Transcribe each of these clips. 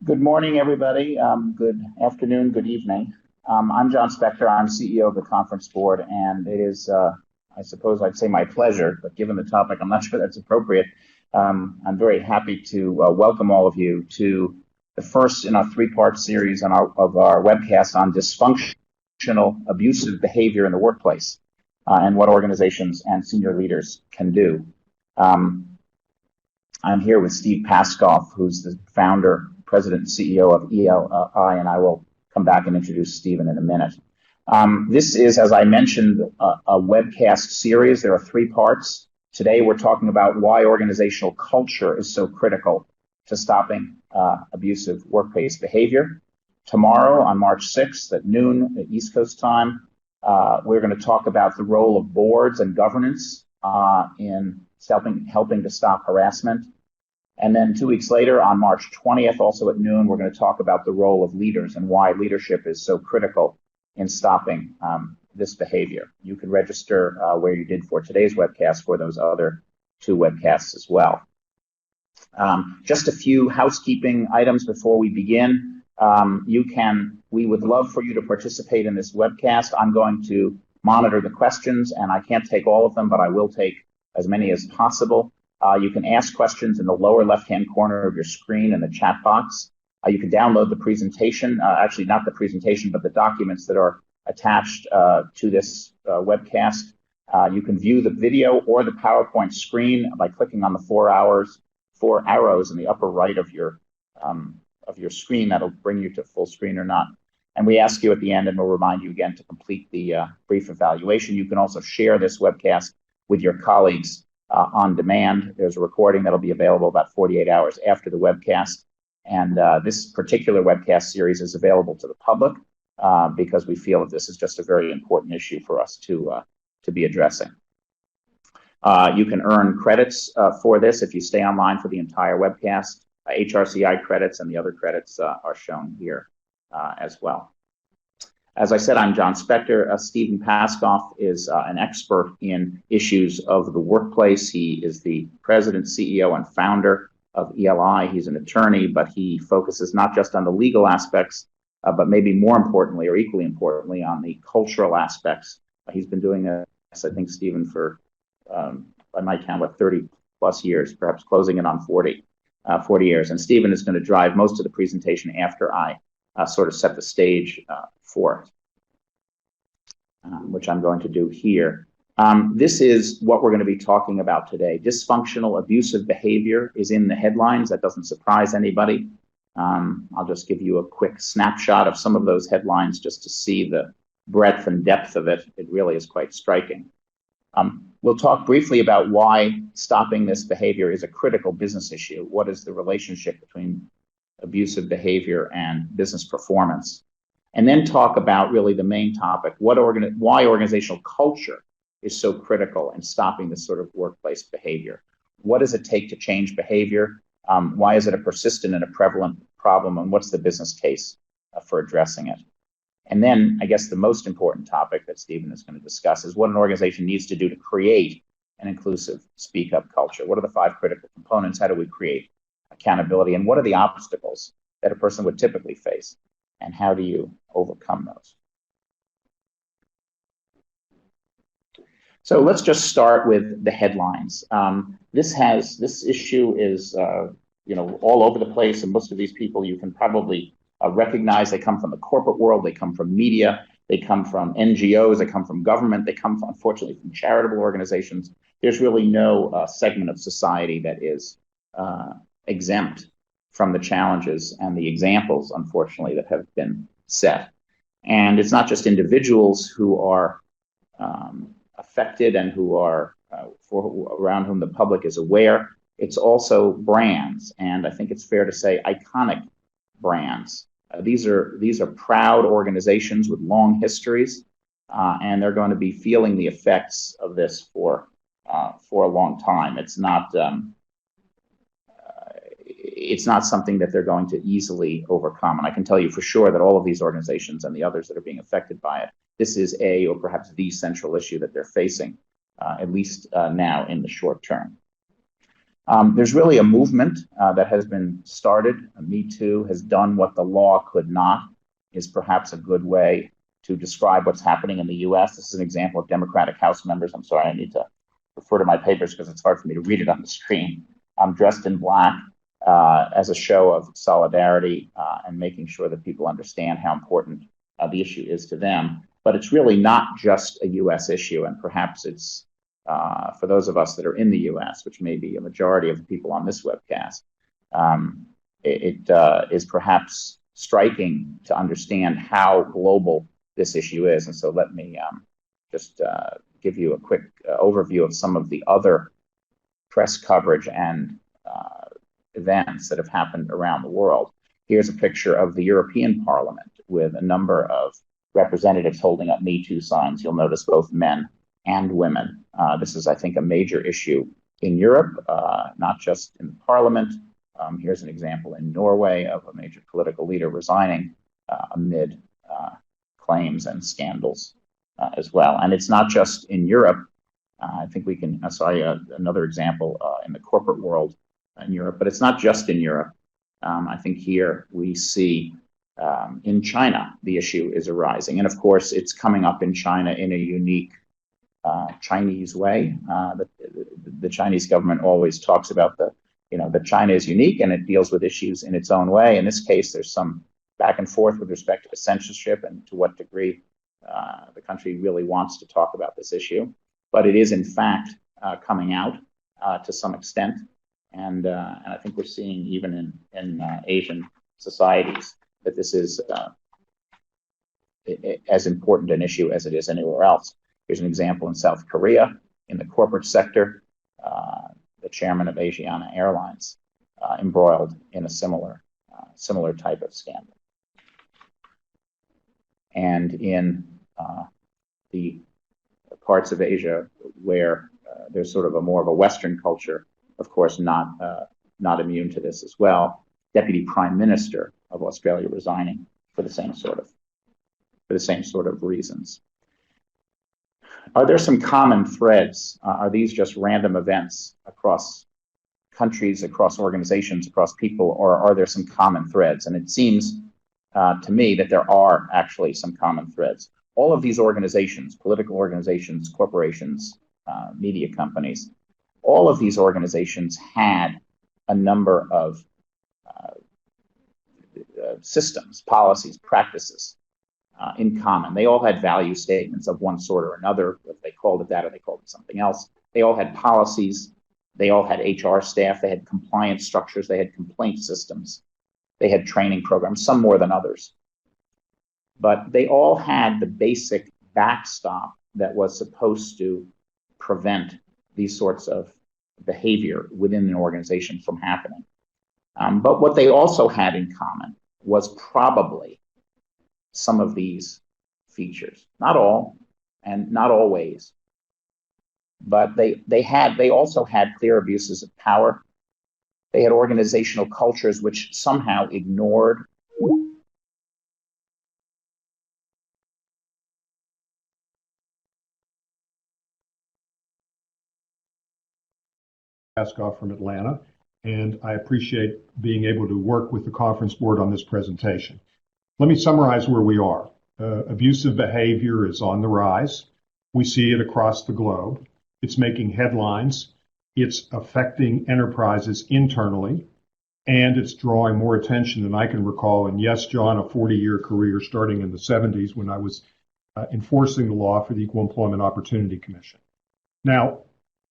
Good morning, everybody. Good afternoon, good evening. I'm John Spector. I'm CEO of the Conference Board, and it is, I suppose I'd say my pleasure, but given the topic, I'm not sure that's appropriate. I'm very happy to welcome all of you to the first in a three-part series of our webcast on dysfunctional abusive behavior in the workplace and what organizations and senior leaders can do. I'm here with Steve Paskoff, who's the founder, president, and CEO of ELI, and I will come back and introduce Stephen in a minute. This is, as I mentioned, a webcast series. There are three parts. Today, we're talking about why organizational culture is so critical to stopping abusive workplace behavior. Tomorrow, on March 6th at noon at East Coast time, we're going to talk about the role of boards and governance in helping to stop harassment. And then 2 weeks later, on March 20th, also at noon, we're going to talk about the role of leaders and why leadership is so critical in stopping this behavior. You can register where you did for today's webcast for those other two webcasts as well. Just a few housekeeping items before we begin. We would love for you to participate in this webcast. I'm going to monitor the questions, and I can't take all of them, but I will take as many as possible. You can ask questions in the lower left-hand corner of your screen in the chat box. You can download the presentation, actually not the presentation, but the documents that are attached to this webcast. You can view the video or the PowerPoint screen by clicking on the four arrows in the upper right of your screen. That'll bring you to full screen or not. And we ask you at the end, and we'll remind you again to complete the brief evaluation. You can also share this webcast with your colleagues on demand. There's a recording that'll be available about 48 hours after the webcast. And this particular webcast series is available to the public because we feel that this is just a very important issue for us to be addressing. You can earn credits for this if you stay online for the entire webcast. HRCI credits and the other credits are shown here as well. As I said, I'm John Spector. Stephen Paskoff is an expert in issues of the workplace. He is the president, CEO, and founder of ELI. He's an attorney, but he focuses not just on the legal aspects, but maybe more importantly, or equally importantly, on the cultural aspects. He's been doing this, I think, Stephen, for, by my count, 30 plus years, perhaps closing in on 40 years. And Stephen is going to drive most of the presentation after I sort of set the stage for it, which I'm going to do here. This is what we're going to be talking about today. Dysfunctional abusive behavior is in the headlines. That doesn't surprise anybody. I'll just give you a quick snapshot of some of those headlines just to see the breadth and depth of it. It really is quite striking. We'll talk briefly about why stopping this behavior is a critical business issue. What is the relationship between abusive behavior and business performance? And then talk about really the main topic, why organizational culture is so critical in stopping this sort of workplace behavior. What does it take to change behavior? Why is it a persistent and a prevalent problem? And what's the business case for addressing it? And then I guess the most important topic that Stephen is going to discuss is what an organization needs to do to create an inclusive speak up culture. What are the 5 critical components? How do we create accountability? And what are the obstacles that a person would typically face? And how do you overcome those? So let's just start with the headlines. This issue is all over the place, and most of these people you can probably recognize. They come from the corporate world, they come from media, they come from NGOs, they come from government, they come from, unfortunately, from charitable organizations. There's really no segment of society that is exempt from the challenges and the examples, unfortunately, that have been set. And it's not just individuals who are affected and who are around whom the public is aware. It's also brands, and I think it's fair to say iconic brands. These are proud organizations with long histories, and they're going to be feeling the effects of this for a long time. It's not something that they're going to easily overcome. And I can tell you for sure that all of these organizations and the others that are being affected by it, this is or perhaps the central issue that they're facing, at least now in the short term. There's really a movement that has been started. Me Too has done what the law could not, is perhaps a good way to describe what's happening in the US. This is an example of Democratic House members. I'm sorry, I need to refer to my papers because it's hard for me to read it on the screen. I'm dressed in black as a show of solidarity and making sure that people understand how important the issue is to them. But it's really not just a US issue, and perhaps it's for those of us that are in the US, which may be a majority of the people on this webcast, it is perhaps striking to understand how global this issue is. And so let me just give you a quick overview of some of the other press coverage and events that have happened around the world. Here's a picture of the European Parliament with a number of representatives holding up Me Too signs. You'll notice both men and women. This is, I think, a major issue in Europe, not just in the Parliament. Here's an example in Norway of a major political leader resigning amid claims and scandals as well. And it's not just in Europe. I think we can, another example in the corporate world in Europe, but it's not just in Europe. I think here we see in China, the issue is arising. And of course, it's coming up in China in a unique Chinese way. The Chinese government always talks about that China is unique and it deals with issues in its own way. In this case, there's some back and forth with respect to censorship and to what degree the country really wants to talk about this issue. But it is, in fact, coming out to some extent. And I think we're seeing even in Asian societies that this is as important an issue as it is anywhere else. Here's an example in South Korea in the corporate sector. The chairman of Asiana Airlines embroiled in a similar type of scandal. And in the parts of Asia where there's sort of more of a Western culture, of course, not immune to this as well. Deputy Prime Minister of Australia resigning for the same sort of reasons. Are there some common threads? Are these just random events across countries, across organizations, across people, or are there some common threads? And it seems to me that there are actually some common threads. All of these organizations, political organizations, corporations, media companies, all of these organizations had a number of systems, policies, practices in common. They all had value statements of one sort or another. If they called it that or they called it something else. They all had policies. They all had HR staff. They had compliance structures. They had complaint systems. They had training programs, some more than others. But they all had the basic backstop that was supposed to prevent these sorts of behavior within an organization from happening. But what they also had in common was probably some of these features. Not all, and not always. But they also had clear abuses of power. They had organizational cultures which somehow ignored Paskoff from Atlanta, and I appreciate being able to work with the conference board on this presentation. Let me summarize where we are. Abusive behavior is on the rise. We see it across the globe. It's making headlines. It's affecting enterprises internally, and it's drawing more attention than I can recall. And yes, John, a 40-year career starting in the 70s when I was enforcing the law for the Equal Employment Opportunity Commission. Now,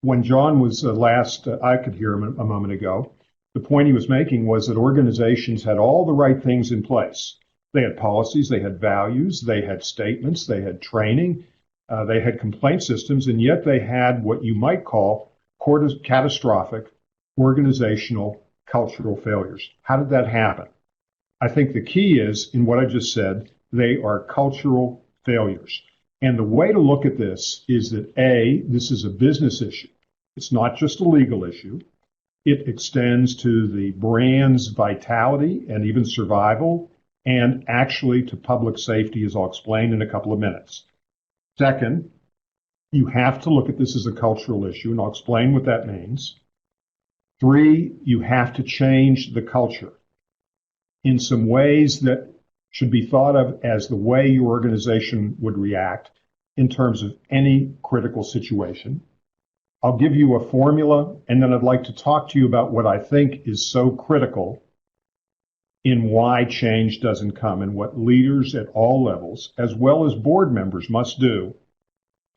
when John was last, I could hear him a moment ago, the point he was making was that organizations had all the right things in place. They had policies, they had values, they had statements, they had training, they had complaint systems, and yet they had what you might call catastrophic organizational cultural failures. How did that happen? I think the key is, in what I just said, they are cultural failures. And the way to look at this is that A, this is a business issue. It's not just a legal issue. It extends to the brand's vitality and even survival, and actually to public safety, as I'll explain in a couple of minutes. Second, you have to look at this as a cultural issue, and I'll explain what that means. 3, you have to change the culture in some ways that should be thought of as the way your organization would react in terms of any critical situation. I'll give you a formula, and then I'd like to talk to you about what I think is so critical in why change doesn't come and what leaders at all levels, as well as board members, must do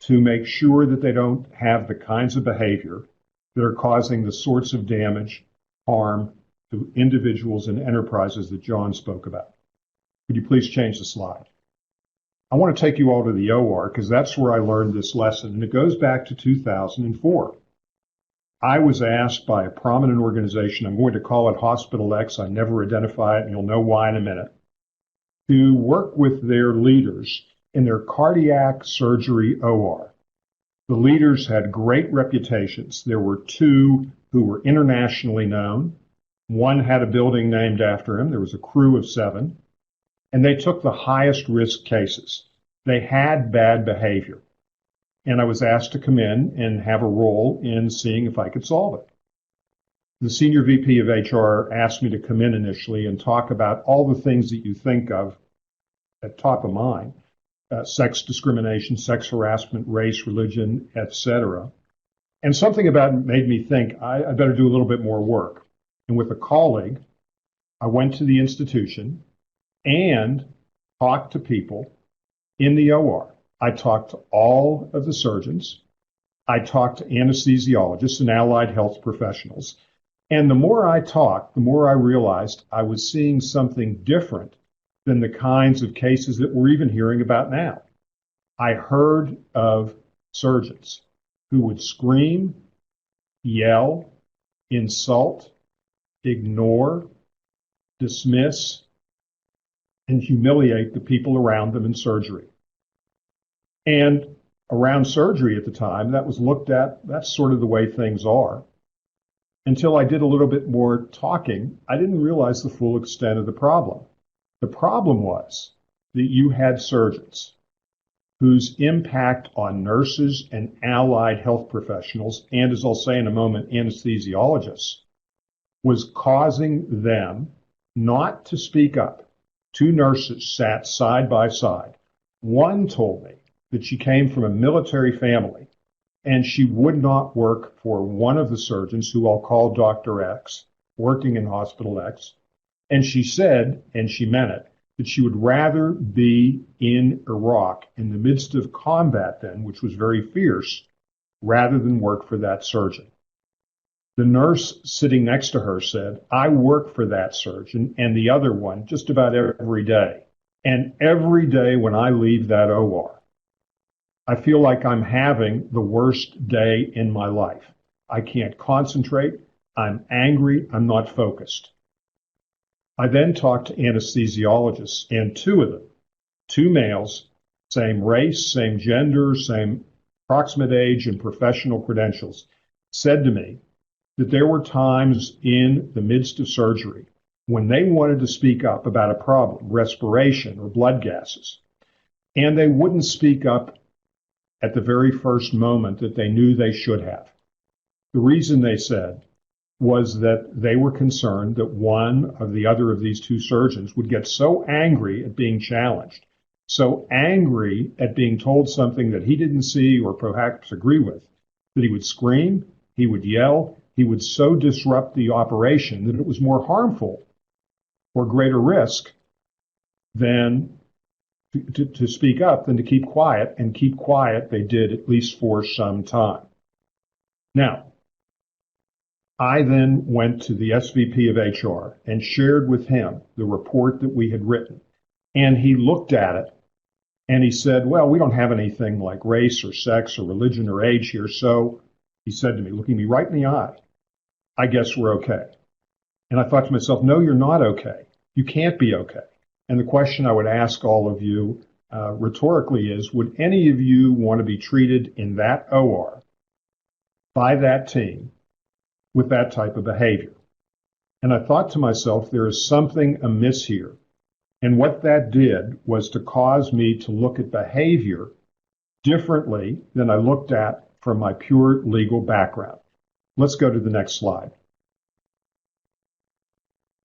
to make sure that they don't have the kinds of behavior that are causing the sorts of damage, harm to individuals and enterprises that John spoke about. Could you please change the slide? I want to take you all to the OR because that's where I learned this lesson, and it goes back to 2004. I was asked by a prominent organization, I'm going to call it Hospital X, I never identify it, and you'll know why in a minute, to work with their leaders in their cardiac surgery OR. The leaders had great reputations. There were 2 who were internationally known. One had a building named after him. There was a crew of 7. And they took the highest risk cases. They had bad behavior. And I was asked to come in and have a role in seeing if I could solve it. The senior VP of HR asked me to come in initially and talk about all the things that you think of at top of mind, sex discrimination, sex harassment, race, religion, etc. And something about it made me think I better do a little bit more work. And with a colleague, I went to the institution and talked to people in the OR. I talked to all of the surgeons. I talked to anesthesiologists and allied health professionals. And the more I talked, the more I realized I was seeing something different than the kinds of cases that we're even hearing about now. I heard of surgeons who would scream, yell, insult, ignore, dismiss, and humiliate the people around them in surgery. And around surgery at the time, that was looked at, that's sort of the way things are. Until I did a little bit more talking, I didn't realize the full extent of the problem. The problem was that you had surgeons whose impact on nurses and allied health professionals, and as I'll say in a moment, anesthesiologists, was causing them not to speak up. 2 nurses sat side by side. One told me that she came from a military family and she would not work for one of the surgeons, who I'll call Dr. X, working in Hospital X. And she said, and she meant it, that she would rather be in Iraq in the midst of combat then, which was very fierce, rather than work for that surgeon. The nurse sitting next to her said, I work for that surgeon and the other one just about every day. And every day when I leave that OR, I feel like I'm having the worst day in my life. I can't concentrate. I'm angry. I'm not focused. I then talked to anesthesiologists, and 2 of them, 2 males, same race, same gender, same approximate age and professional credentials, said to me that there were times in the midst of surgery when they wanted to speak up about a problem, respiration or blood gases, and they wouldn't speak up at the very first moment that they knew they should have. The reason, they said, was that they were concerned that one or the other of these 2 surgeons would get so angry at being challenged, so angry at being told something that he didn't see or perhaps agree with, that he would scream, he would yell, he would so disrupt the operation that it was more harmful or greater risk than to speak up than to keep quiet, and keep quiet they did, at least for some time. Now, I then went to the SVP of HR and shared with him the report that we had written. And he looked at it and he said, well, we don't have anything like race or sex or religion or age here. So he said to me, looking me right in the eye, I guess we're okay. And I thought to myself, no, you're not okay. You can't be okay. And the question I would ask all of you rhetorically is, would any of you want to be treated in that OR by that team with that type of behavior? And I thought to myself, there is something amiss here. And what that did was to cause me to look at behavior differently than I looked at from my pure legal background. Let's go to the next slide.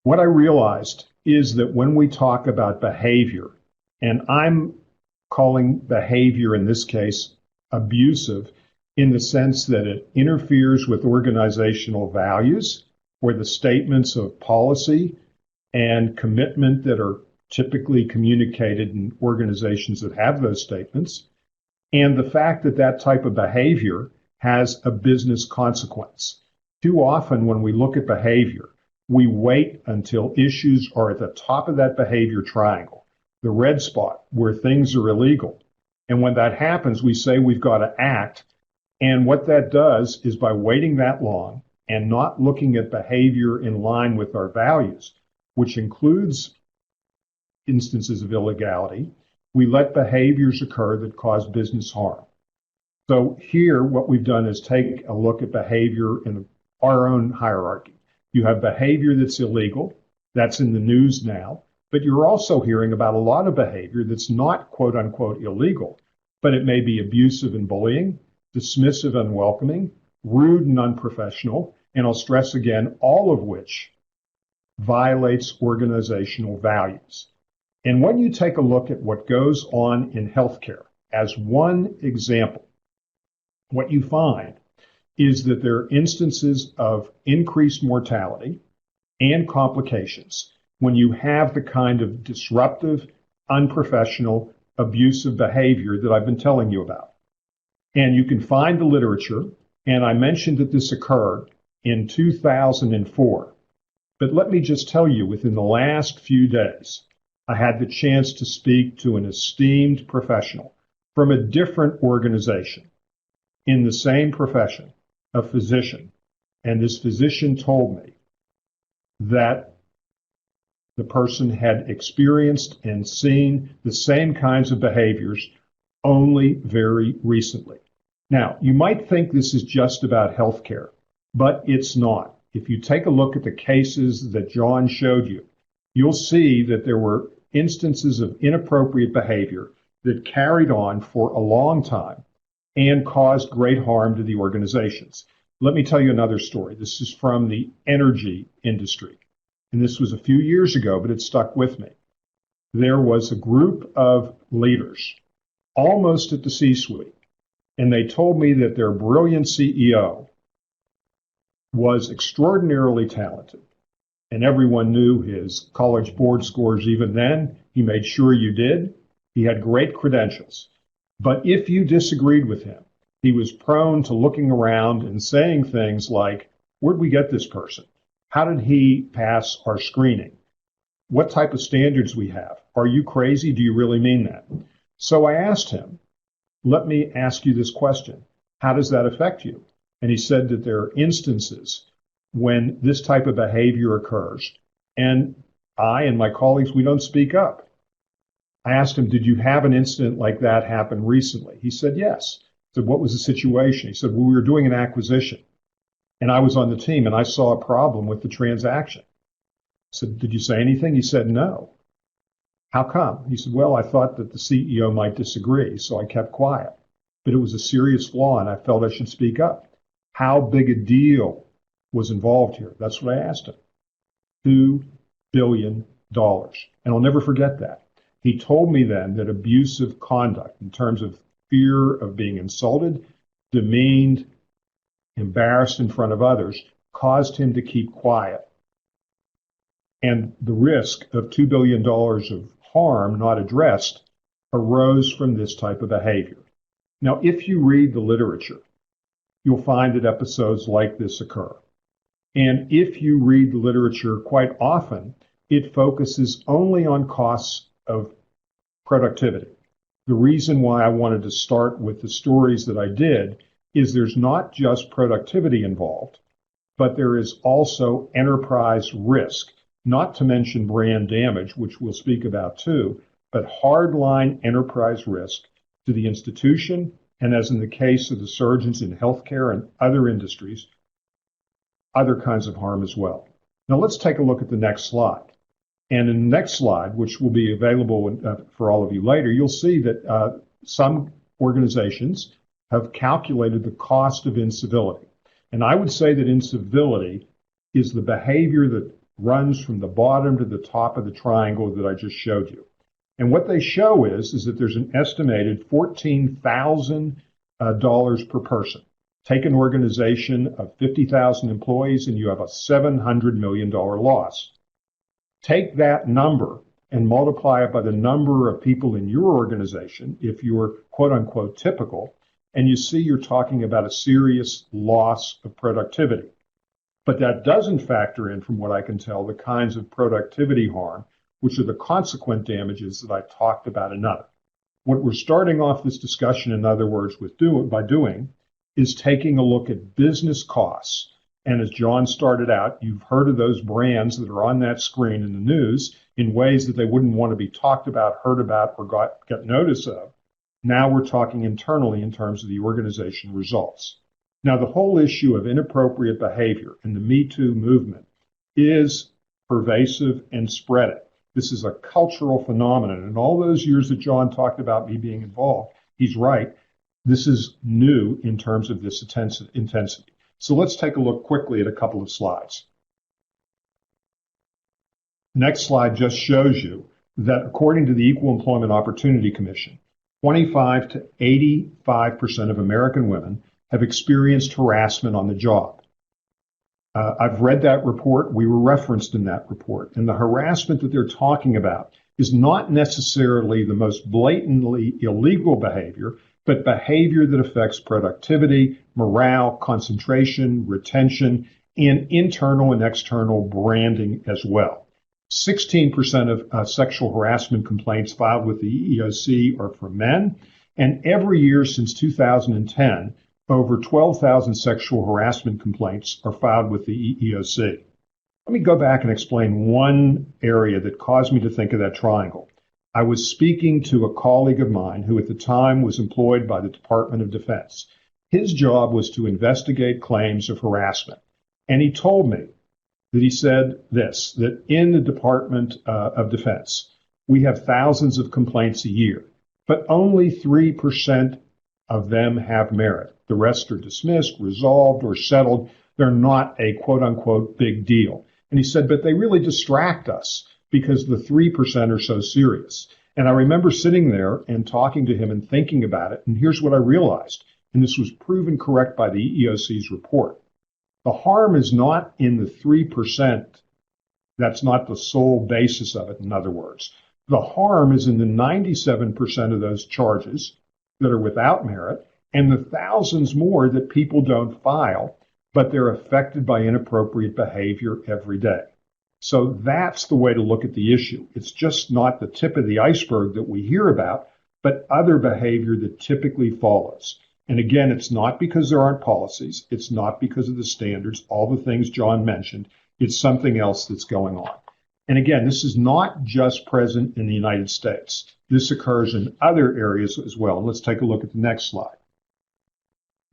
What I realized is that when we talk about behavior, and I'm calling behavior in this case abusive in the sense that it interferes with organizational values or the statements of policy and commitment that are typically communicated in organizations that have those statements, and the fact that that type of behavior has a business consequence. Too often when we look at behavior, we wait until issues are at the top of that behavior triangle, the red spot where things are illegal. And when that happens, we say we've got to act. And what that does is by waiting that long and not looking at behavior in line with our values, which includes instances of illegality, we let behaviors occur that cause business harm. So here, what we've done is take a look at behavior in our own hierarchy. You have behavior that's illegal, that's in the news now, but you're also hearing about a lot of behavior that's not quote unquote illegal, but it may be abusive and bullying, dismissive and unwelcoming, rude and unprofessional, and I'll stress again, all of which violates organizational values. And when you take a look at what goes on in healthcare as one example, what you find is that there are instances of increased mortality and complications when you have the kind of disruptive, unprofessional, abusive behavior that I've been telling you about. And you can find the literature, and I mentioned that this occurred in 2004. But let me just tell you, within the last few days, I had the chance to speak to an esteemed professional from a different organization in the same profession, a physician. And this physician told me that the person had experienced and seen the same kinds of behaviors only very recently. Now, you might think this is just about healthcare, but it's not. If you take a look at the cases that John showed you, you'll see that there were instances of inappropriate behavior that carried on for a long time and caused great harm to the organizations. Let me tell you another story. This is from the energy industry. And this was a few years ago, but it stuck with me. There was a group of leaders almost at the C-suite, and they told me that their brilliant CEO was extraordinarily talented. And everyone knew his college board scores even then. He made sure you did. He had great credentials. But if you disagreed with him, he was prone to looking around and saying things like, where'd we get this person? How did he pass our screening? What type of standards we have? Are you crazy? Do you really mean that? So I asked him, let me ask you this question. How does that affect you? And he said that there are instances when this type of behavior occurs, and I and my colleagues, we don't speak up. I asked him, did you have an incident like that happen recently? He said, yes. I said, what was the situation? He said, well, we were doing an acquisition, and I was on the team, and I saw a problem with the transaction. I said, did you say anything? He said, no. How come? He said, well, I thought that the CEO might disagree, so I kept quiet. But it was a serious flaw, and I felt I should speak up. How big a deal was involved here? That's what I asked him. $2 billion. And I'll never forget that. He told me then that abusive conduct in terms of fear of being insulted, demeaned, embarrassed in front of others caused him to keep quiet. And the risk of $2 billion of harm not addressed arose from this type of behavior. Now, if you read the literature, you'll find that episodes like this occur. And if you read the literature, quite often, it focuses only on costs of productivity. The reason why I wanted to start with the stories that I did is there's not just productivity involved, but there is also enterprise risk, not to mention brand damage, which we'll speak about too, but hardline enterprise risk to the institution, and as in the case of the surgeons in healthcare and other industries, other kinds of harm as well. Now let's take a look at the next slide. And in the next slide, which will be available for all of you later, you'll see that some organizations have calculated the cost of incivility. And I would say that incivility is the behavior that runs from the bottom to the top of the triangle that I just showed you. And what they show is that there's an estimated $14,000 per person. Take an organization of 50,000 employees and you have a $700 million loss. Take that number and multiply it by the number of people in your organization, if you're quote unquote typical, and you see you're talking about a serious loss of productivity. But that doesn't factor in, from what I can tell, the kinds of productivity harm, which are the consequent damages that I talked about another. What we're starting off this discussion, in other words, by doing is taking a look at business costs. And as John started out, you've heard of those brands that are on that screen in the news in ways that they wouldn't want to be talked about, heard about, or get notice of. Now we're talking internally in terms of the organization results. Now, the whole issue of inappropriate behavior in the Me Too movement is pervasive and spreading. This is a cultural phenomenon. And all those years that John talked about me being involved, he's right. This is new in terms of this intensity. So let's take a look quickly at a couple of slides. Next slide just shows you that according to the Equal Employment Opportunity Commission, 25 to 85% of American women have experienced harassment on the job. I've read that report. We were referenced in that report. And the harassment that they're talking about is not necessarily the most blatantly illegal behavior, but behavior that affects productivity, morale, concentration, retention, and internal and external branding as well. 16% of sexual harassment complaints filed with the EEOC are from men, and every year since 2010, over 12,000 sexual harassment complaints are filed with the EEOC. Let me go back and explain one area that caused me to think of that triangle. I was speaking to a colleague of mine who at the time was employed by the Department of Defense. His job was to investigate claims of harassment. And he told me that he said this, that in the Department of Defense, we have thousands of complaints a year, but only 3% of them have merit. The rest are dismissed, resolved, or settled. They're not a quote unquote big deal. And he said, but they really distract us because the 3% are so serious. And I remember sitting there and talking to him and thinking about it. And here's what I realized. And this was proven correct by the EEOC's report. The harm is not in the 3%. That's not the sole basis of it, in other words. The harm is in the 97% of those charges that are without merit and the thousands more that people don't file, but they're affected by inappropriate behavior every day. So that's the way to look at the issue. It's just not the tip of the iceberg that we hear about, but other behavior that typically follows. And again, it's not because there aren't policies. It's not because of the standards, all the things John mentioned. It's something else that's going on. And again, this is not just present in the United States. This occurs in other areas as well. Let's take a look at the next slide.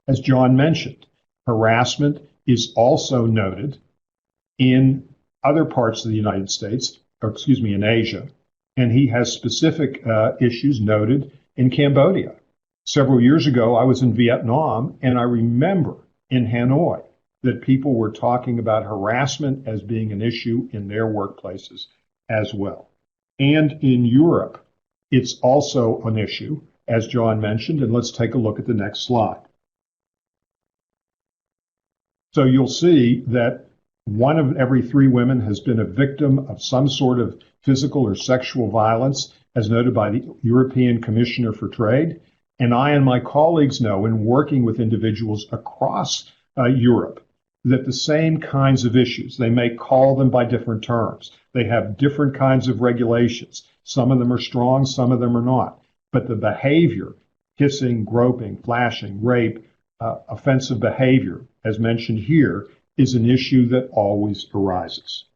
As John mentioned, harassment is also noted in other parts of the United States, in Asia, and he has specific issues noted in Cambodia. Several years ago, I was in Vietnam, and I remember in Hanoi that people were talking about harassment as being an issue in their workplaces as well. And in Europe, it's also an issue, as John mentioned, and let's take a look at the next slide. So you'll see that one of every 3 women has been a victim of some sort of physical or sexual violence, as noted by the European Commissioner for Trade. And I and my colleagues know, in working with individuals across Europe, that the same kinds of issues, they may call them by different terms. They have different kinds of regulations. Some of them are strong, some of them are not. But the behavior, kissing, groping, flashing, rape, offensive behavior, as mentioned here, is an issue that always arises.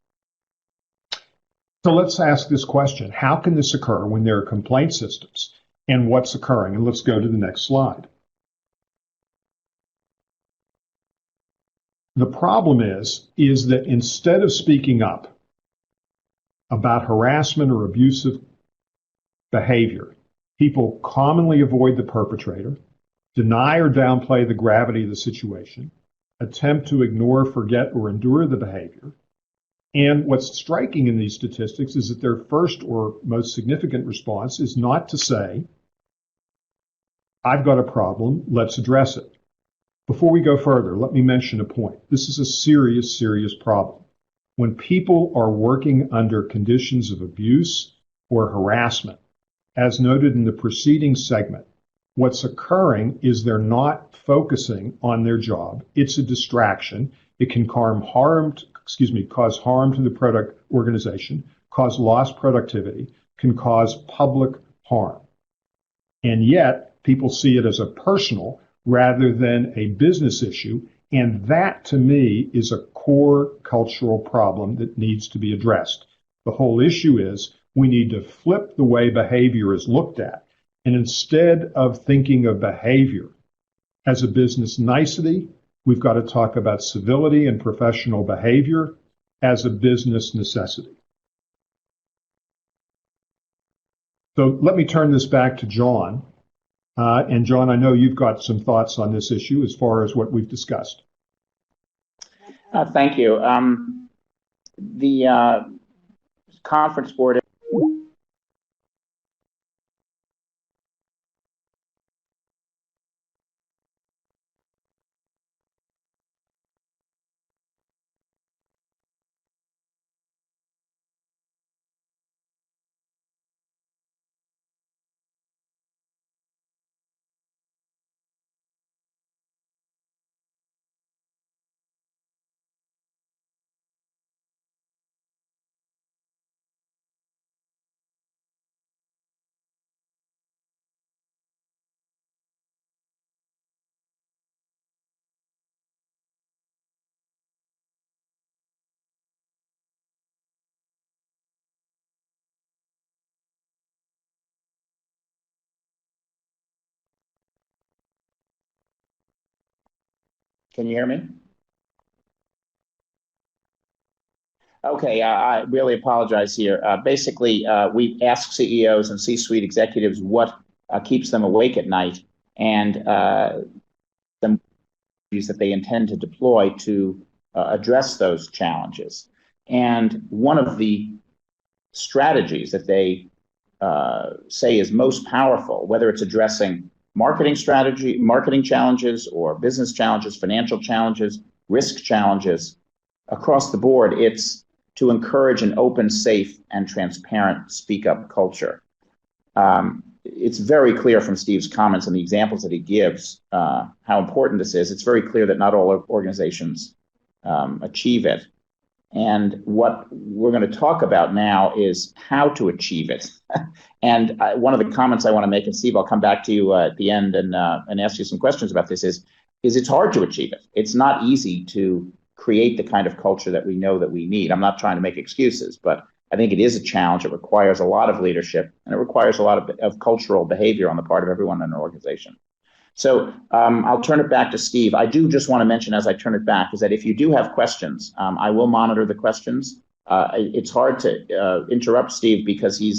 So let's ask this question. How can this occur when there are complaint systems? And what's occurring? And let's go to the next slide. The problem is that instead of speaking up about harassment or abusive behavior, people commonly avoid the perpetrator, deny or downplay the gravity of the situation, attempt to ignore, forget, or endure the behavior, And what's striking in these statistics is that their first or most significant response is not to say, I've got a problem, let's address it. Before we go further, let me mention a point. This is a serious, serious problem. When people are working under conditions of abuse or harassment, as noted in the preceding segment, what's occurring is they're not focusing on their job. It's a distraction. It can cause harm to the product organization, cause lost productivity, can cause public harm. And yet, people see it as a personal rather than a business issue. And that, to me, is a core cultural problem that needs to be addressed. The whole issue is we need to flip the way behavior is looked at. And instead of thinking of behavior as a business nicety, we've got to talk about civility and professional behavior as a business necessity. So let me turn this back to John. And John, I know you've got some thoughts on this issue as far as what we've discussed. Thank you. The conference board. Can you hear me? Okay, I really apologize here. Basically, we ask CEOs and C-suite executives what keeps them awake at night, and the strategies that they intend to deploy to address those challenges. And one of the strategies that they say is most powerful, whether it's addressing marketing challenges or business challenges, financial challenges, risk challenges, across the board, it's to encourage an open, safe, and transparent speak-up culture. It's very clear from Steve's comments and the examples that he gives how important this is. It's very clear that not all organizations achieve it. And what we're going to talk about now is how to achieve it. And one of the comments I want to make, and Steve, I'll come back to you at the end and ask you some questions about this, is it's hard to achieve it. It's not easy to create the kind of culture that we know that we need. I'm not trying to make excuses, but I think it is a challenge. It requires a lot of leadership, and it requires a lot of cultural behavior on the part of everyone in an organization. So I'll turn it back to Steve. I do just want to mention as I turn it back is that if you do have questions, I will monitor the questions. It's hard to interrupt Steve because he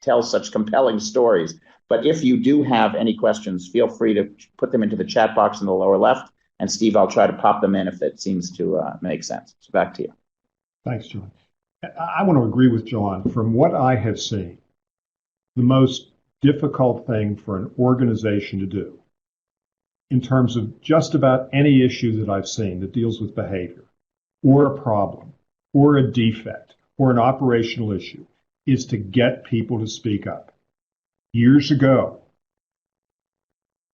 tells such compelling stories. But if you do have any questions, feel free to put them into the chat box in the lower left. And Steve, I'll try to pop them in if that seems to make sense. So back to you. Thanks, John. I want to agree with John. From what I have seen, the most difficult thing for an organization to do in terms of just about any issue that I've seen that deals with behavior or a problem or a defect or an operational issue is to get people to speak up. Years ago,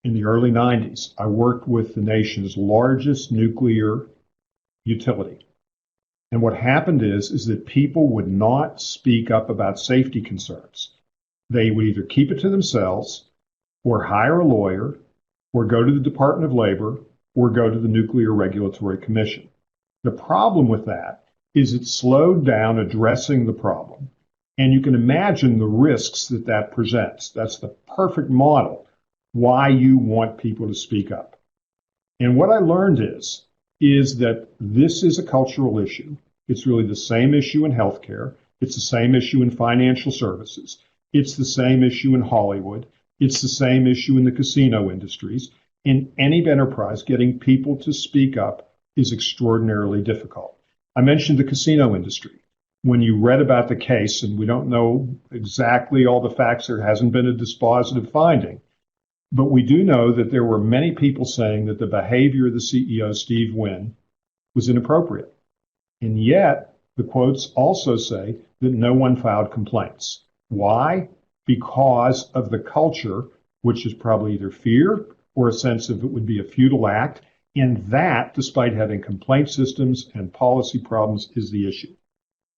in the early 90s, I worked with the nation's largest nuclear utility. And what happened is that people would not speak up about safety concerns. They would either keep it to themselves or hire a lawyer or go to the Department of Labor, or go to the Nuclear Regulatory Commission. The problem with that is it slowed down addressing the problem, and you can imagine the risks that that presents. That's the perfect model why you want people to speak up. And what I learned is that this is a cultural issue. It's really the same issue in healthcare. It's the same issue in financial services. It's the same issue in Hollywood. It's the same issue in the casino industries. In any enterprise, getting people to speak up is extraordinarily difficult. I mentioned the casino industry. When you read about the case, and we don't know exactly all the facts, there hasn't been a dispositive finding, but we do know that there were many people saying that the behavior of the CEO, Steve Wynn, was inappropriate. And yet, the quotes also say that no one filed complaints. Why? Because of the culture, which is probably either fear or a sense of it would be a futile act. And that, despite having complaint systems and policy problems, is the issue.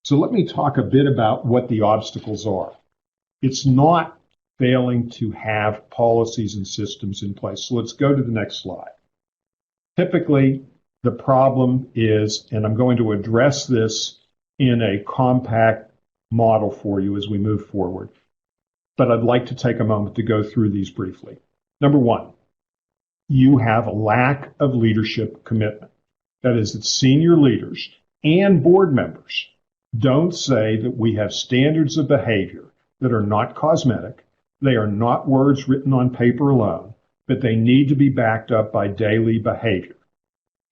So let me talk a bit about what the obstacles are. It's not failing to have policies and systems in place. So let's go to the next slide. Typically, the problem is, and I'm going to address this in a compact model for you as we move forward, but I'd like to take a moment to go through these briefly. Number one, you have a lack of leadership commitment. That is, that senior leaders and board members don't say that we have standards of behavior that are not cosmetic, they are not words written on paper alone, but they need to be backed up by daily behavior.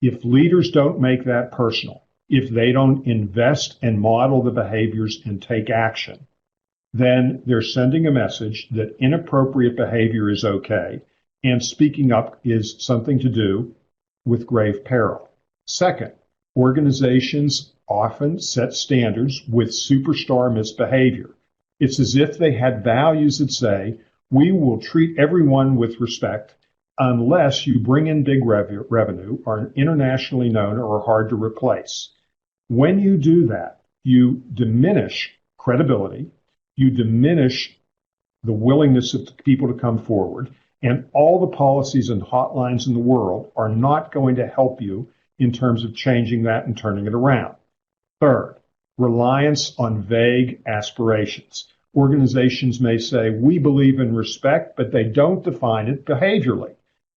If leaders don't make that personal, if they don't invest and model the behaviors and take action, then they're sending a message that inappropriate behavior is okay, and speaking up is something to do with grave peril. Second, organizations often set standards with superstar misbehavior. It's as if they had values that say, we will treat everyone with respect unless you bring in big revenue, are internationally known, or are hard to replace. When you do that, you diminish credibility, you diminish the willingness of people to come forward, and all the policies and hotlines in the world are not going to help you in terms of changing that and turning it around. Third, reliance on vague aspirations. Organizations may say, we believe in respect, but they don't define it behaviorally.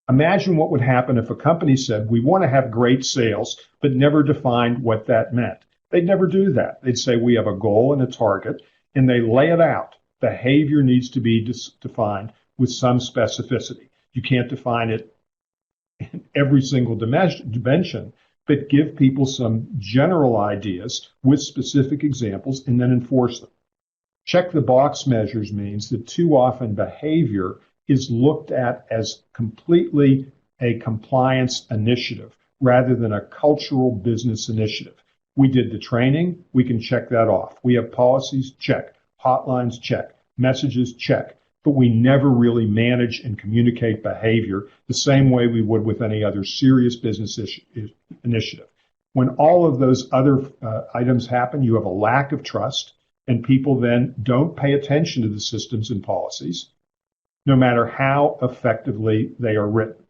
Imagine what would happen if a company said, we want to have great sales, but never defined what that meant. They'd never do that. They'd say, we have a goal and a target, and they lay it out. Behavior needs to be defined with some specificity. You can't define it in every single dimension, but give people some general ideas with specific examples and then enforce them. Check the box measures means that too often behavior is looked at as completely a compliance initiative rather than a cultural business initiative. We did the training, we can check that off. We have policies, check. Hotlines, check. Messages, check. But we never really manage and communicate behavior the same way we would with any other serious business initiative. When all of those other items happen, you have a lack of trust, and people then don't pay attention to the systems and policies, no matter how effectively they are written.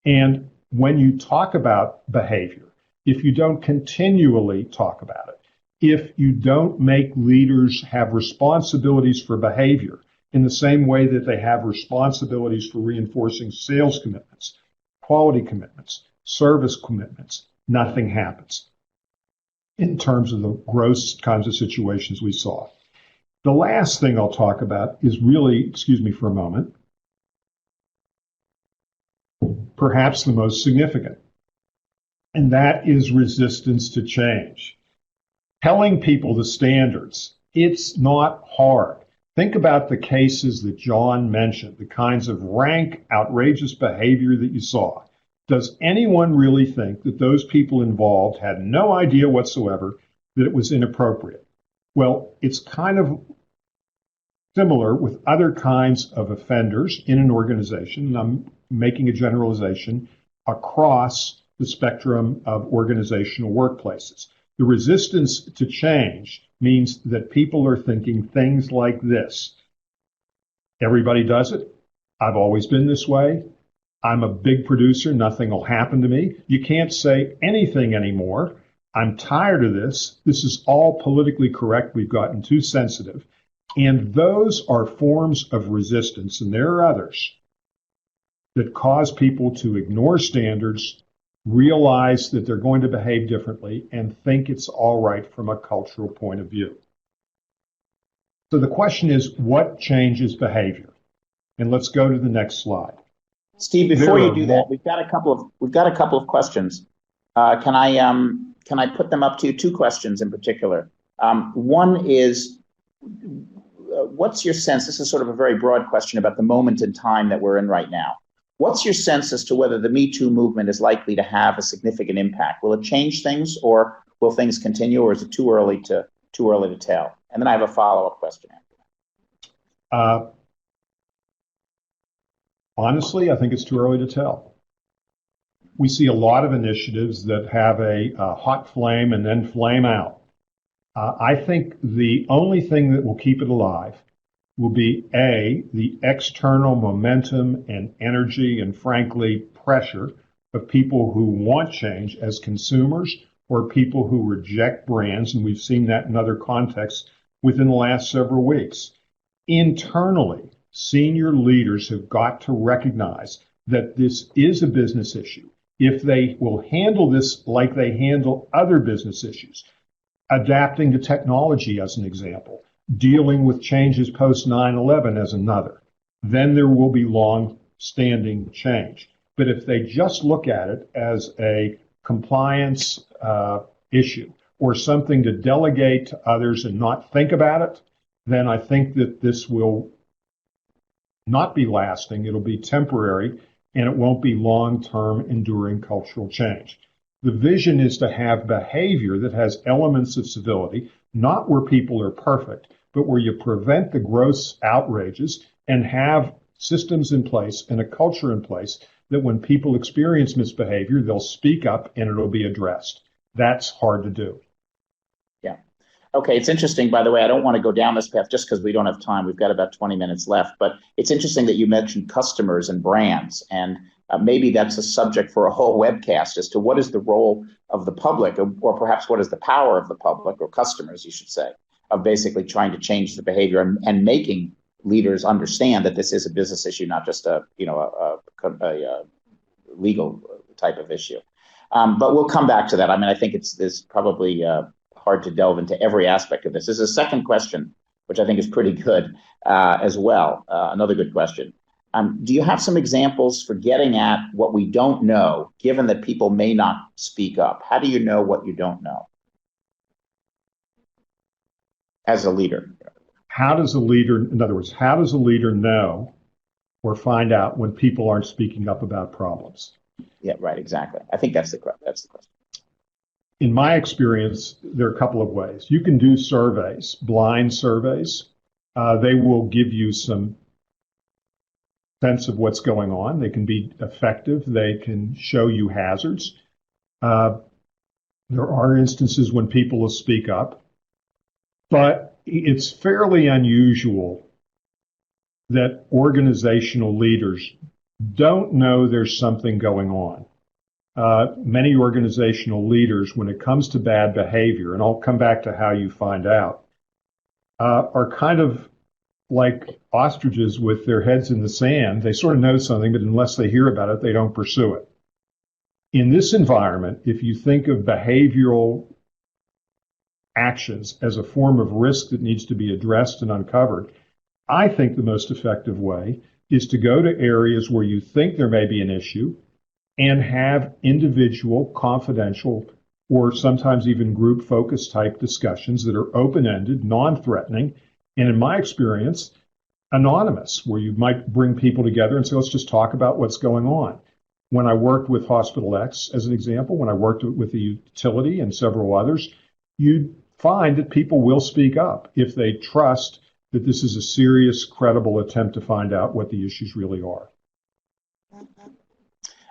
And when you talk about behavior, if you don't continually talk about it, if you don't make leaders have responsibilities for behavior in the same way that they have responsibilities for reinforcing sales commitments, quality commitments, service commitments, nothing happens in terms of the gross kinds of situations we saw. The last thing I'll talk about is really, excuse me for a moment, perhaps the most significant, and that is resistance to change. Telling people the standards, it's not hard. Think about the cases that John mentioned, the kinds of rank, outrageous behavior that you saw. Does anyone really think that those people involved had no idea whatsoever that it was inappropriate? Well, it's kind of similar with other kinds of offenders in an organization, and I'm making a generalization across the spectrum of organizational workplaces. The resistance to change means that people are thinking things like this. Everybody does it. I've always been this way. I'm a big producer. Nothing will happen to me. You can't say anything anymore. I'm tired of this. This is all politically correct. We've gotten too sensitive. And those are forms of resistance, and there are others that cause people to ignore standards, realize that they're going to behave differently, and think it's all right from a cultural point of view. So the question is, what changes behavior? And let's go to the next slide. Steve, before you do that, we've got a couple of questions. Can I can I put them up to you? Two questions in particular. One is, what's your sense? This is sort of a very broad question about the moment in time that we're in right now. What's your sense as to whether the Me Too movement is likely to have a significant impact? Will it change things, or will things continue, or is it too early to tell? And then I have a follow-up question. Honestly, I think it's too early to tell. We see a lot of initiatives that have a hot flame and then flame out. I think the only thing that will keep it alive will be the external momentum and energy and, frankly, pressure of people who want change as consumers or people who reject brands, and we've seen that in other contexts within the last several weeks. Internally, senior leaders have got to recognize that this is a business issue. If they will handle this like they handle other business issues, adapting to technology as an example, dealing with changes post 9/11 as another, then there will be long-standing change. But if they just look at it as a compliance issue or something to delegate to others and not think about it, then I think that this will not be lasting. It'll be temporary, and it won't be long-term enduring cultural change. The vision is to have behavior that has elements of civility, not where people are perfect, but where you prevent the gross outrages and have systems in place and a culture in place that when people experience misbehavior, they'll speak up and it'll be addressed. That's hard to do. Yeah. Okay, it's interesting, by the way, I don't want to go down this path just because we don't have time. We've got about 20 minutes left, but it's interesting that you mentioned customers and brands, and maybe that's a subject for a whole webcast as to what is the role of the public, or perhaps what is the power of the public, or customers, you should say, of basically trying to change the behavior and making leaders understand that this is a business issue, not just a legal type of issue. But we'll come back to that. I mean, I think it's probably hard to delve into every aspect of this. There's a second question, which I think is pretty good as well. Another good question. Do you have some examples for getting at what we don't know, given that people may not speak up? How do you know what you don't know as a leader? How does a leader, in other words, how does a leader know or find out when people aren't speaking up about problems? Yeah, right, exactly. I think that's the question. In my experience, there are a couple of ways. You can do surveys, blind surveys. They will give you some sense of what's going on. They can be effective. They can show you hazards. There are instances when people will speak up, but it's fairly unusual that organizational leaders don't know there's something going on. Many organizational leaders, when it comes to bad behavior, and I'll come back to how you find out, are kind of like ostriches with their heads in the sand. They sort of know something, but unless they hear about it, they don't pursue it. In this environment, if you think of behavioral actions as a form of risk that needs to be addressed and uncovered, I think the most effective way is to go to areas where you think there may be an issue and have individual, confidential, or sometimes even group-focused type discussions that are open-ended, non-threatening, and in my experience, anonymous, where you might bring people together and say, let's just talk about what's going on. When I worked with Hospital X, as an example, when I worked with the utility and several others, you'd find that people will speak up if they trust that this is a serious, credible attempt to find out what the issues really are.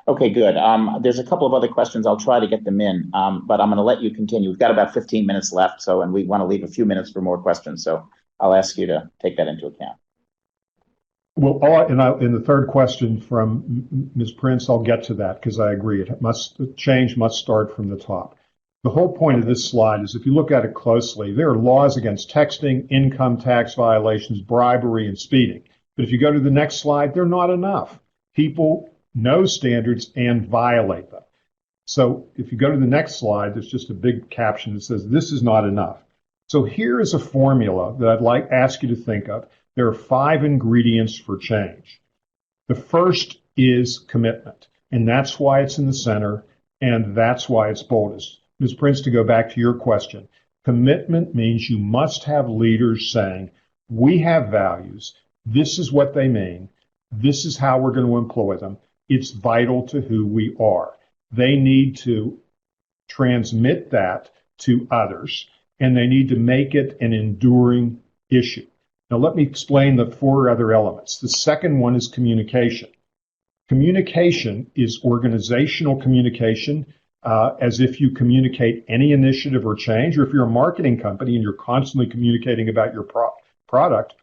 Okay, good. There's a couple of other questions. I'll try to get them in, but I'm going to let you continue. We've got about 15 minutes left, and we want to leave a few minutes for more questions, so I'll ask you to take that into account. Well, in the third question from Ms. Prince, I'll get to that because I agree. Change must start from the top. The whole point of this slide is if you look at it closely, there are laws against texting, income tax violations, bribery, and speeding. But if you go to the next slide, they're not enough. People know standards and violate them. So if you go to the next slide, there's just a big caption that says, this is not enough. So here is a formula that I'd ask you to think of. There are 5 ingredients for change. The first is commitment, and that's why it's in the center, and that's why it's boldest. Ms. Prince, to go back to your question, commitment means you must have leaders saying, we have values, this is what they mean, this is how we're going to employ them, it's vital to who we are. They need to transmit that to others, and they need to make it an enduring issue. Now, let me explain the 4 other elements. The second one is communication. Communication is organizational communication, as if you communicate any initiative or change, or if you're a marketing company and you're constantly communicating about your product,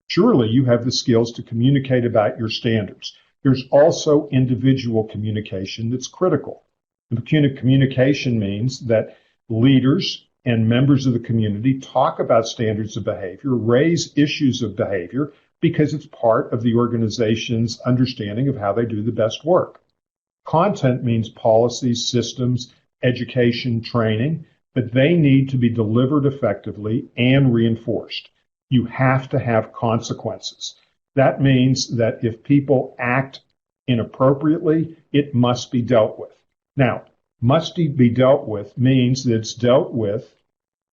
surely you have the skills to communicate about your standards. There's also individual communication that's critical. Communication means that leaders and members of the community talk about standards of behavior, raise issues of behavior, because it's part of the organization's understanding of how they do the best work. Content means policies, systems, education, training, but they need to be delivered effectively and reinforced. You have to have consequences. That means that if people act inappropriately, it must be dealt with. Now, must be dealt with means that it's dealt with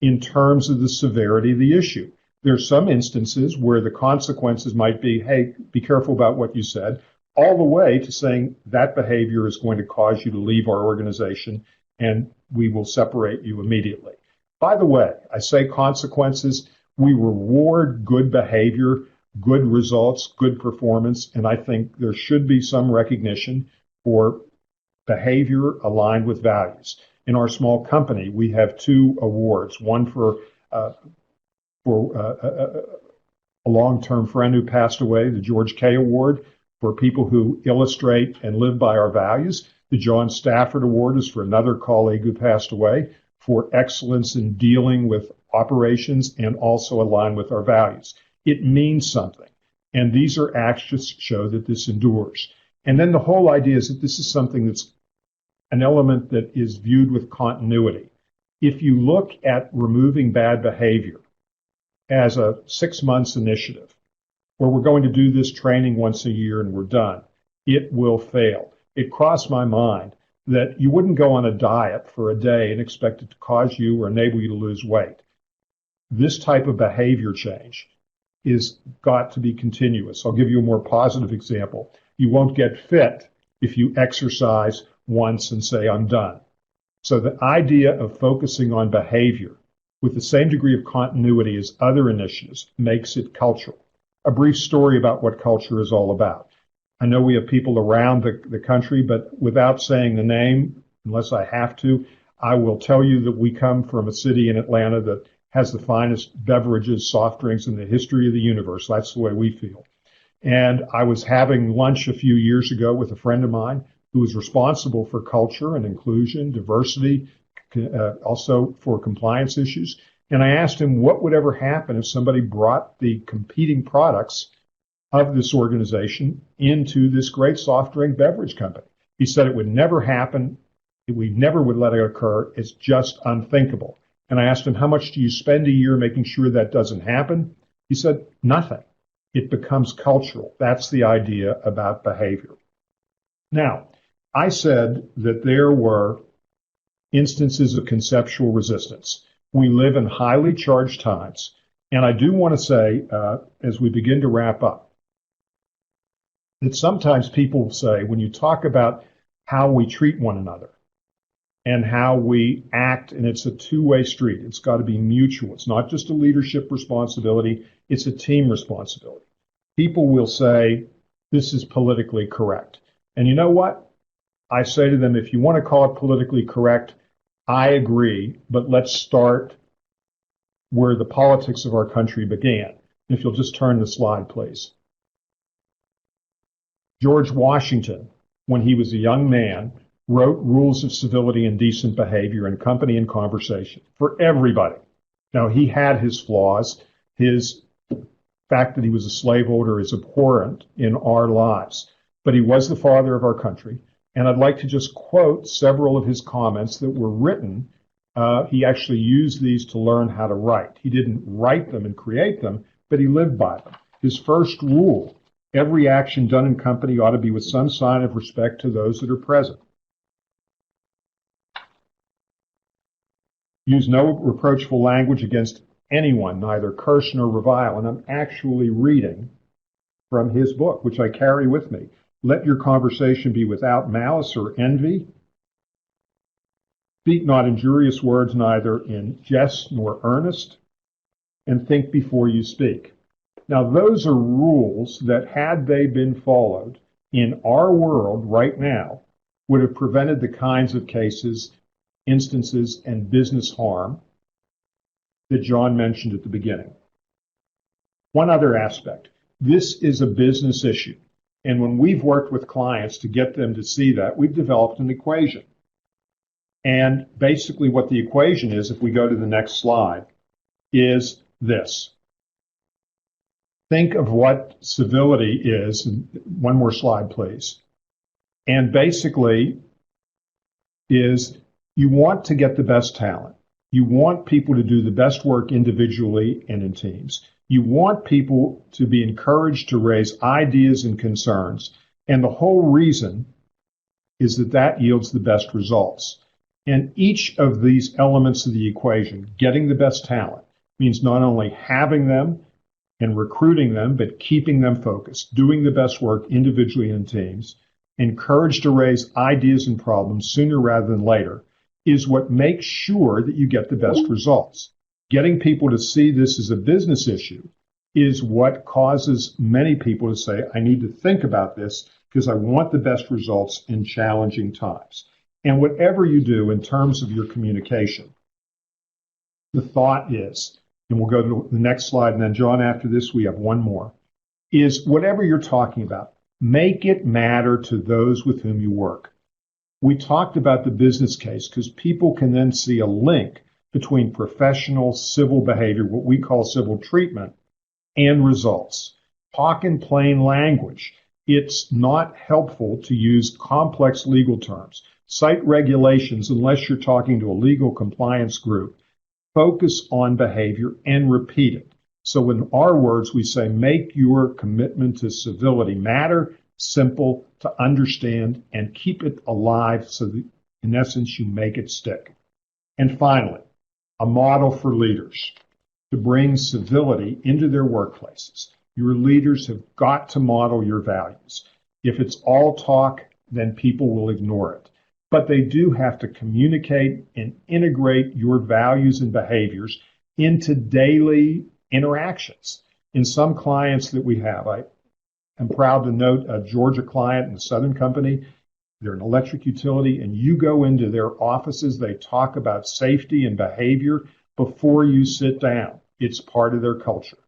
in terms of the severity of the issue. There are some instances where the consequences might be, hey, be careful about what you said, all the way to saying that behavior is going to cause you to leave our organization and we will separate you immediately. By the way, I say consequences, we reward good behavior, good results, good performance, and I think there should be some recognition for behavior aligned with values. In our small company, we have 2 awards, one for a long-term friend who passed away, the George K. Award, for people who illustrate and live by our values. The John Stafford Award is for another colleague who passed away for excellence in dealing with operations and also aligned with our values. It means something. And these are acts to show that this endures. And then the whole idea is that this is something that's an element that is viewed with continuity. If you look at removing bad behavior as a 6 months initiative, where we're going to do this training once a year and we're done, it will fail. It crossed my mind that you wouldn't go on a diet for a day and expect it to cause you or enable you to lose weight. This type of behavior change is got to be continuous. I'll give you a more positive example. You won't get fit if you exercise once and say, I'm done. So the idea of focusing on behavior with the same degree of continuity as other initiatives makes it cultural. A brief story about what culture is all about. I know we have people around the country, but without saying the name, unless I have to, I will tell you that we come from a city in Atlanta that has the finest beverages, soft drinks in the history of the universe. That's the way we feel. And I was having lunch a few years ago with a friend of mine who was responsible for culture and inclusion, diversity, also for compliance issues. And I asked him what would ever happen if somebody brought the competing products of this organization into this great soft drink beverage company. He said it would never happen. We never would let it occur. It's just unthinkable. And I asked him, how much do you spend a year making sure that doesn't happen? He said, nothing. It becomes cultural. That's the idea about behavior. Now, I said that there were instances of conceptual resistance. We live in highly charged times. And I do want to say, as we begin to wrap up, that sometimes people say, when you talk about how we treat one another and how we act, and it's a two-way street, it's got to be mutual. It's not just a leadership responsibility, it's a team responsibility. People will say, this is politically correct. And you know what? I say to them, if you want to call it politically correct, I agree, but let's start where the politics of our country began. If you'll just turn the slide, please. George Washington, when he was a young man, wrote rules of civility and decent behavior in company and conversation for everybody. Now, he had his flaws. His fact that he was a slaveholder is abhorrent in our lives, but he was the father of our country. And I'd like to just quote several of his comments that were written. He actually used these to learn how to write. He didn't write them and create them, but he lived by them. His first rule: every action done in company ought to be with some sign of respect to those that are present. Use no reproachful language against anyone, neither curse nor revile. And I'm actually reading from his book, which I carry with me. Let your conversation be without malice or envy. Speak not injurious words, neither in jest nor earnest, and think before you speak. Now, those are rules that, had they been followed in our world right now, would have prevented the kinds of cases, instances, and business harm that John mentioned at the beginning. One other aspect. This is a business issue. And when we've worked with clients to get them to see that, we've developed an equation. And basically what the equation is, if we go to the next slide, is this. Think of what civility is. One more slide, please. And basically is you want to get the best talent. You want people to do the best work individually and in teams. You want people to be encouraged to raise ideas and concerns. And the whole reason is that that yields the best results. And each of these elements of the equation, getting the best talent, means not only having them and recruiting them, but keeping them focused, doing the best work individually and in teams, encouraged to raise ideas and problems sooner rather than later, is what makes sure that you get the best results. Getting people to see this as a business issue is what causes many people to say, I need to think about this because I want the best results in challenging times. And whatever you do in terms of your communication, the thought is, and we'll go to the next slide, and then John, after this, we have one more, is whatever you're talking about, make it matter to those with whom you work. We talked about the business case because people can then see a link between professional civil behavior, what we call civil treatment, and results. Talk in plain language. It's not helpful to use complex legal terms. Cite regulations unless you're talking to a legal compliance group. Focus on behavior and repeat it. So in our words, we say, make your commitment to civility matter, simple to understand, and keep it alive so that, in essence, you make it stick. And finally, a model for leaders to bring civility into their workplaces. Your leaders have got to model your values. If it's all talk, then people will ignore it. But they do have to communicate and integrate your values and behaviors into daily interactions. In some clients that we have, I am proud to note a Georgia client in the Southern Company. They're an electric utility, and you go into their offices, they talk about safety and behavior before you sit down. It's part of their culture.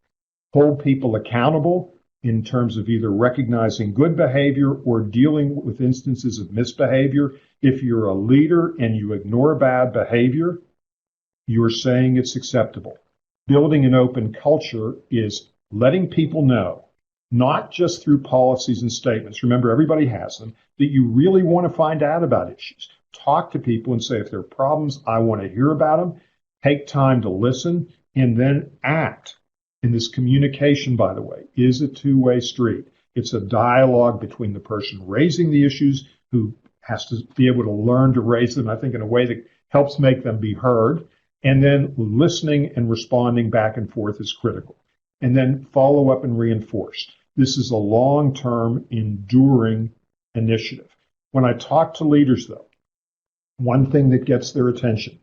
Hold people accountable in terms of either recognizing good behavior or dealing with instances of misbehavior. If you're a leader and you ignore bad behavior, you're saying it's acceptable. Building an open culture is letting people know, not just through policies and statements. Remember, everybody has them, that you really want to find out about issues. Talk to people and say, if there are problems, I want to hear about them. Take time to listen and then act. And this communication, by the way, is a two-way street. It's a dialogue between the person raising the issues, who has to be able to learn to raise them, I think, in a way that helps make them be heard. And then listening and responding back and forth is critical. And then follow up and reinforce. This is a long-term, enduring initiative. When I talk to leaders, though, one thing that gets their attention,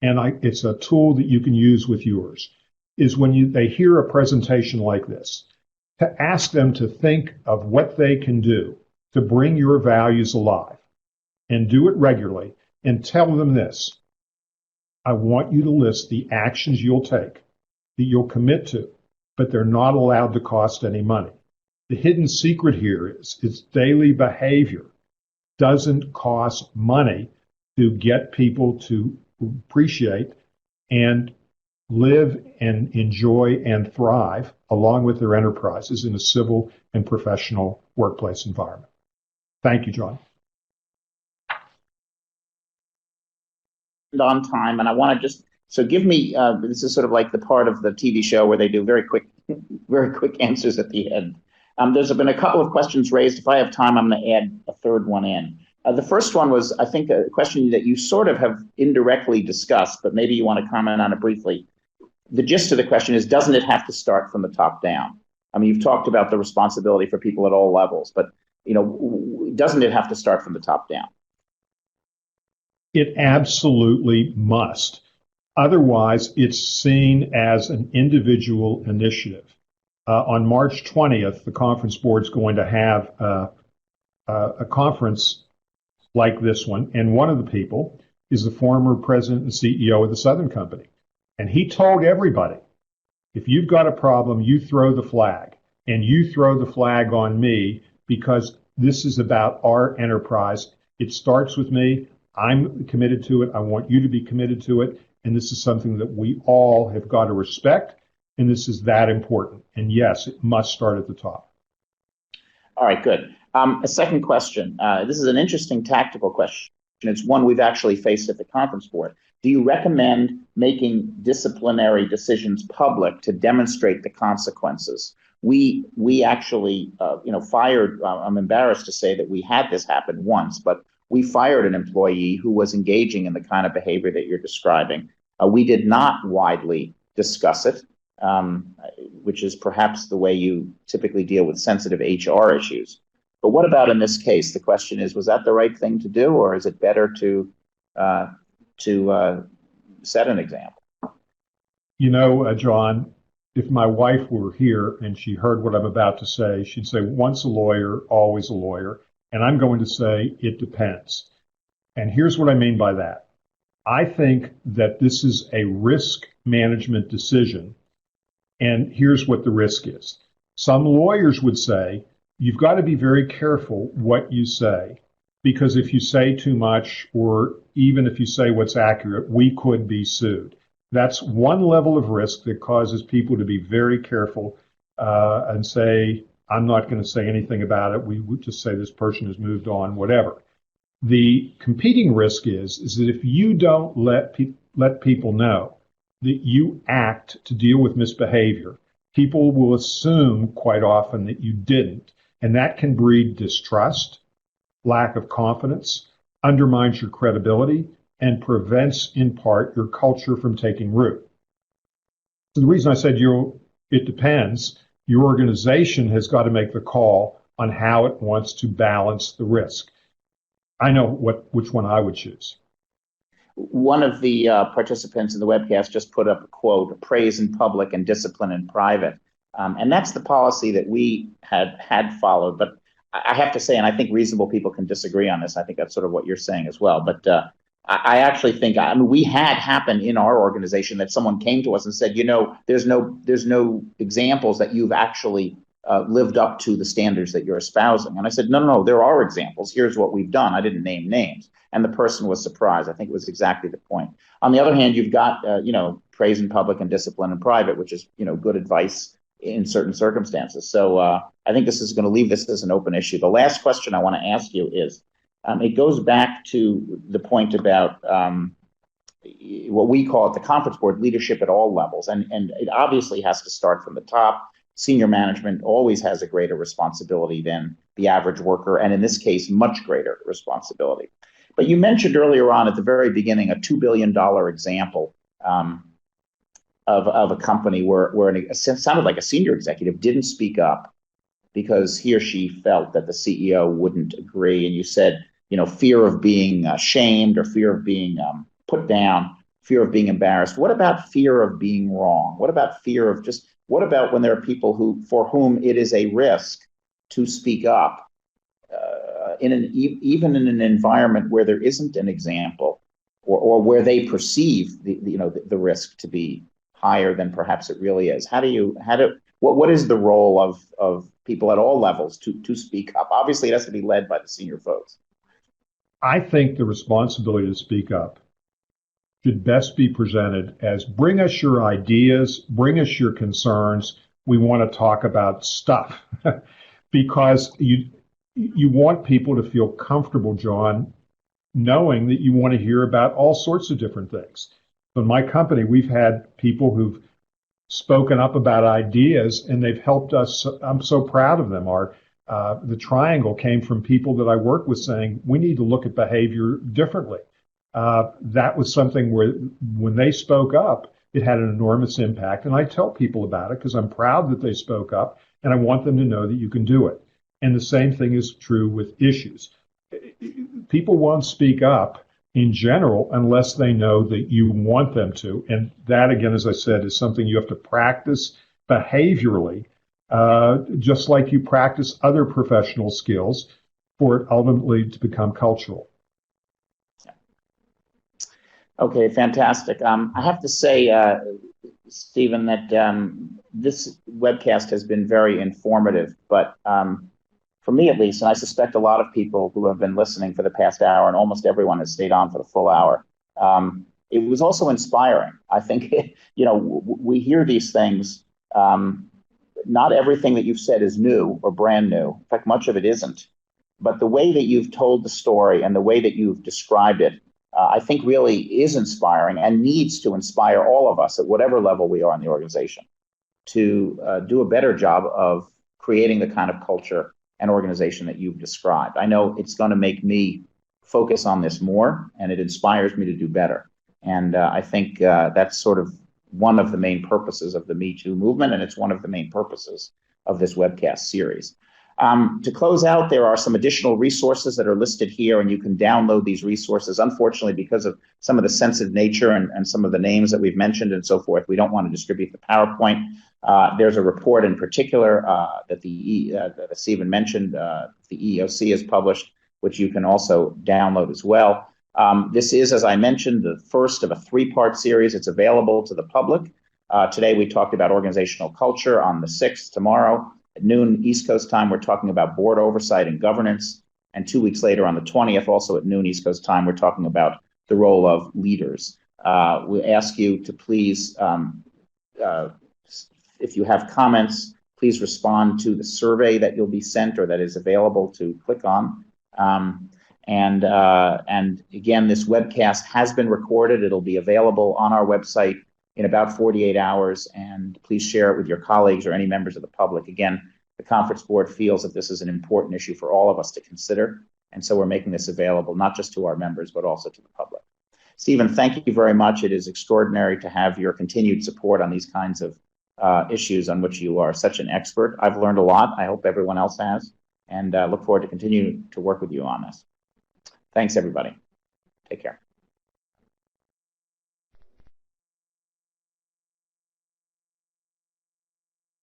and it's a tool that you can use with yours, is when they hear a presentation like this, to ask them to think of what they can do to bring your values alive, and do it regularly, and tell them this. I want you to list the actions you'll take, that you'll commit to, but they're not allowed to cost any money. The hidden secret here is it's daily behavior doesn't cost money to get people to appreciate and live and enjoy and thrive along with their enterprises in a civil and professional workplace environment. Thank you, John. On time, and I want to just, so give me, this is sort of like the part of the TV show where they do very quick answers at the end. There's been a couple of questions raised. If I have time, I'm going to add a third one in. The first one was, I think, a question that you sort of have indirectly discussed, but maybe you want to comment on it briefly. The gist of the question is, doesn't it have to start from the top down? I mean, you've talked about the responsibility for people at all levels, but doesn't it have to start from the top down? It absolutely must. Otherwise, it's seen as an individual initiative. On March 20th, the conference board is going to have a conference like this one, and one of the people is the former president and CEO of the Southern Company. And he told everybody, if you've got a problem, you throw the flag, and you throw the flag on me because this is about our enterprise. It starts with me. I'm committed to it. I want you to be committed to it. And this is something that we all have got to respect. And this is that important. And yes, it must start at the top. All right, good. A second question. This is an interesting tactical question. It's one we've actually faced at the conference board. Do you recommend making disciplinary decisions public to demonstrate the consequences? We actually, fired. I'm embarrassed to say that we had this happen once, but we fired an employee who was engaging in the kind of behavior that you're describing. We did not widely discuss it, which is perhaps the way you typically deal with sensitive HR issues. But what about in this case? The question is, was that the right thing to do, or is it better to set an example? John, if my wife were here and she heard what I'm about to say, she'd say, once a lawyer, always a lawyer. And I'm going to say, it depends. And here's what I mean by that. I think that this is a risk management decision. And here's what the risk is. Some lawyers would say, you've got to be very careful what you say, because if you say too much, or even if you say what's accurate, we could be sued. That's one level of risk that causes people to be very careful and say, I'm not going to say anything about it. We would just say this person has moved on, whatever. The competing risk is that if you don't let people know that you act to deal with misbehavior, people will assume quite often that you didn't. And that can breed distrust, lack of confidence, undermines your credibility, and prevents, in part, your culture from taking root. So the reason I said it depends, your organization has got to make the call on how it wants to balance the risk. I know which one I would choose. One of the participants in the webcast just put up a quote, praise in public and discipline in private. And that's the policy that we had followed. But I have to say, and I think reasonable people can disagree on this, I think that's sort of what you're saying as well. But I actually think, we had happen in our organization that someone came to us and said, there's no examples that you've actually lived up to the standards that you're espousing. And I said, no, there are examples. Here's what we've done. I didn't name names. And the person was surprised. I think it was exactly the point. On the other hand, you've got, praise in public and discipline in private, which is, good advice in certain circumstances. So I think this is going to leave this as an open issue. The last question I want to ask you is, it goes back to the point about what we call at the conference board, leadership at all levels. And it obviously has to start from the top. Senior management always has a greater responsibility than the average worker, and in this case, much greater responsibility. But you mentioned earlier on at the very beginning a $2 billion example of a company where it sounded like a senior executive didn't speak up because he or she felt that the CEO wouldn't agree. And you said, fear of being shamed or fear of being put down, fear of being embarrassed. What about fear of being wrong? What about what about when there are people for whom it is a risk to speak up even in an environment where there isn't an example or where they perceive the risk to be higher than perhaps it really is? What is the role of people at all levels to speak up? Obviously, it has to be led by the senior folks. I think the responsibility to speak up should best be presented as bring us your ideas, bring us your concerns. We want to talk about stuff because you want people to feel comfortable, John, knowing that you want to hear about all sorts of different things. So in my company, we've had people who've spoken up about ideas and they've helped us. I'm so proud of them. Our The triangle came from people that I work with saying, we need to look at behavior differently. That was something where when they spoke up, it had an enormous impact. And I tell people about it because I'm proud that they spoke up and I want them to know that you can do it. And the same thing is true with issues. People won't speak up in general unless they know that you want them to. And that, again, as I said, is something you have to practice behaviorally, just like you practice other professional skills for it ultimately to become cultural. Okay, fantastic. I have to say, Stephen, that this webcast has been very informative, but for me at least, and I suspect a lot of people who have been listening for the past hour, and almost everyone has stayed on for the full hour, it was also inspiring. I think, we hear these things. Not everything that you've said is new or brand new. In fact, much of it isn't. But the way that you've told the story and the way that you've described it, I think really is inspiring and needs to inspire all of us at whatever level we are in the organization to do a better job of creating the kind of culture and organization that you've described. I know it's going to make me focus on this more, and it inspires me to do better. And I think that's sort of one of the main purposes of the Me Too movement, and it's one of the main purposes of this webcast series. To close out, there are some additional resources that are listed here, and you can download these resources. Unfortunately, because of some of the sensitive nature and some of the names that we've mentioned and so forth, we don't want to distribute the PowerPoint. There's a report in particular that Stephen mentioned, the EEOC has published, which you can also download as well. This is, as I mentioned, the first of a three-part series. It's available to the public. Today we talked about organizational culture. On the 6th, tomorrow, at noon East Coast time, we're talking about board oversight and governance. And 2 weeks later, on the 20th, also at noon East Coast time, we're talking about the role of leaders. We ask you to please, if you have comments, please respond to the survey that you'll be sent or that is available to click on. And again, this webcast has been recorded. It'll be available on our website in about 48 hours, and please share it with your colleagues or any members of the public. Again, the Conference Board feels that this is an important issue for all of us to consider, and so we're making this available not just to our members, but also to the public. Stephen, thank you very much. It is extraordinary to have your continued support on these kinds of issues on which you are such an expert. I've learned a lot. I hope everyone else has, and look forward to continuing to work with you on this. Thanks, everybody. Take care.